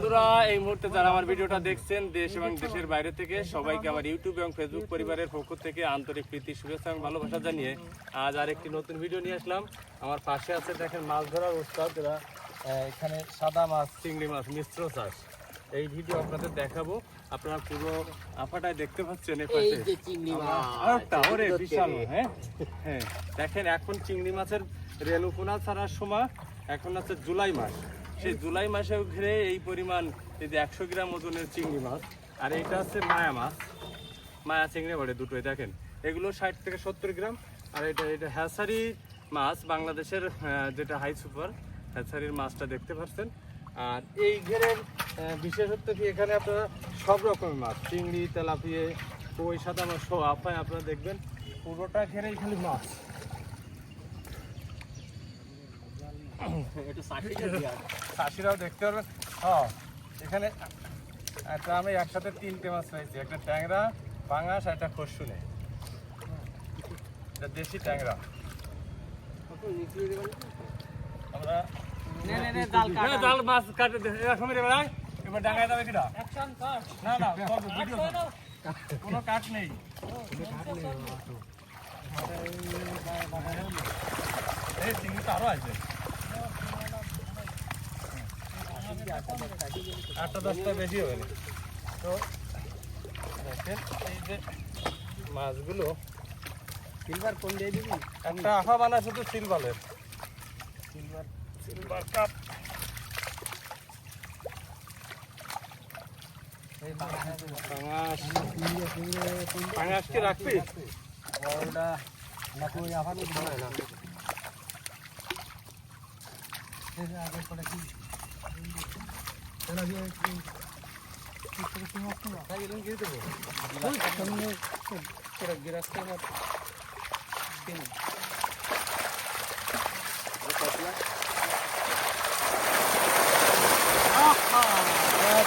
বন্ধুরা, এই মুহূর্তে যারা আমার ভিডিওটা দেখছেন দেশ এবং দেশের বাইরে থেকে সবাইকে আমার ইউটিউব এবং ফেসবুক পরিবারের পক্ষ থেকে আন্তরিক প্রীতি, শুভেচ্ছা এবং ভালোবাসা জানিয়ে আজ আরেকটি নতুন ভিডিও নিয়ে আসলাম। আমার পাশে আছে দেখেন মাছ ধরার উস্তাদ, এরা এখানে সাদা মাছ, চিংড়ি মাছ মিশ্র চাষ। এই ভিডিও আপনাদের দেখাবো। আপনারা পুরো আফাটায় দেখতে পাচ্ছেন বিশাল। হ্যাঁ হ্যাঁ, দেখেন এখন চিংড়ি মাছের রেণুপোনা ছাড়ার সময়, এখন আছে জুলাই মাস। সেই জুলাই মাসেও ঘিরে এই পরিমাণ, এই যে 100 গ্রাম ওজনের চিংড়ি মাছ। আর এইটা হচ্ছে মায়া মাছ, মায়া চিংড়ি বলে দুটোই। দেখেন এগুলো 60 থেকে 70 গ্রাম। আর এটা হ্যাচারি মাছ, বাংলাদেশের যেটা হাই সুপার হ্যাচারির মাছটা দেখতে পাচ্ছেন। আর এই ঘেরের বিশেষত্ব কি, এখানে আপনারা সব রকমের মাছ, চিংড়ি, তেলাপিয়া, কই, সাদা মাছ সব আপায় আপনারা দেখবেন। পুরোটা ঘেরেই খালি মাছ। চাষিরাও দেখতে পারবেন। হ্যাঁ, এখানে একটা আমি একসাথে 3টে মাছ পেয়েছি, একটা ট্যাংরা, পাঙাশ আর একটা খরশুনে। এটা দেশি ট্যাংরা। আমরা জাল মাছ কাটে এরকম এবার ডাঙায় যাবে কিনা? না না, কোনো কাঠ নেই। এই চিংড়িটা আরো আছে, 8-10টা বেশি হবে। তো দেখেন এই যে মাছগুলো সিলভার কোন দিয়ে দিবি, একটা আফা বানা শুধু সিলভারের, সিলভার কাপ। পাঙাশ কি রাখবি?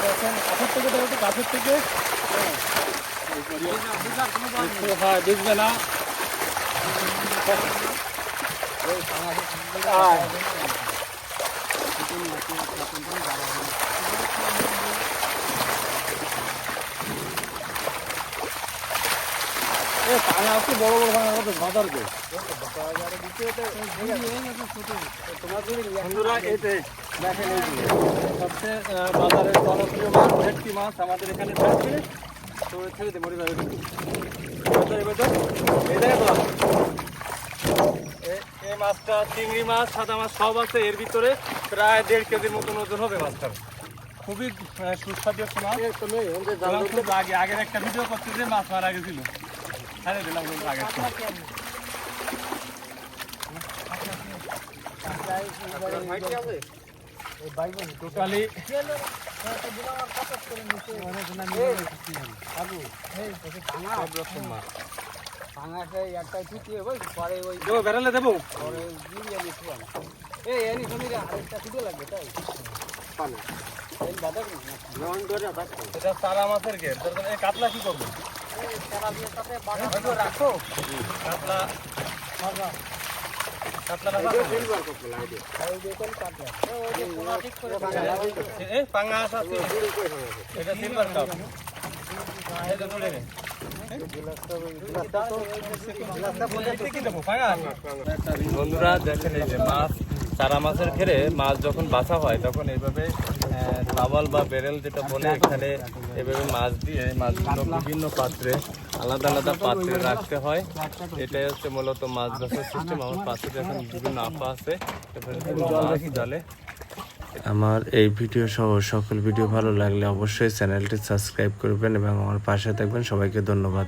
দেখেন কাছের থেকে বুঝবে না। বড় বড় ভাঙা কত বাজার গো বন্ধুরা। এইটাই দেখেন, এই সবচেয়ে বাজারের জনপ্রিয় মাছ ভেটকি মাছ আমাদের এখানে থাকবে। তো ছেড়ে দেবো এই মাছটা, চিংড়ি মাছ, সাদা মাছ সব আছে এর ভিতরে। প্রায় 1.5 কেজির মতন ওজন হবে মাছটা। খুবই সুস্বাদু একটা মাছ। আগের একটা ভিডিও করতে যে মাছ মারা গেছিল, ছাড়িয়ে দিলাম আগে। টোটালি বেড়ালে দেবো। এটা চারা মাছের ঘের। কাতলা কি করবো? রাখো কাতলা, পাঙাশ আছে, এটা সিলভার কাপ। বন্ধুরা দেখেন, এই যে মাছ, চারা মাছের ঘেরে মাছ যখন বাছা হয় তখন এইভাবে তাওয়াল বা বেরেল যেটা বলে, এখানে এভাবে মাছ দিয়ে মাছগুলো বিভিন্ন পাত্রে, আলাদা আলাদা পাত্রে রাখতে হয়। এটাই হচ্ছে মূলত মাছ ধরার সিস্টেম। আমার পাত্রে এখন বিভিন্ন আফা আছে, জালে। আমার এই ভিডিও সহ সকল ভিডিও ভালো লাগলে অবশ্যই চ্যানেলটি সাবস্ক্রাইব করবেন এবং আমার পাশে থাকবেন। সবাইকে ধন্যবাদ।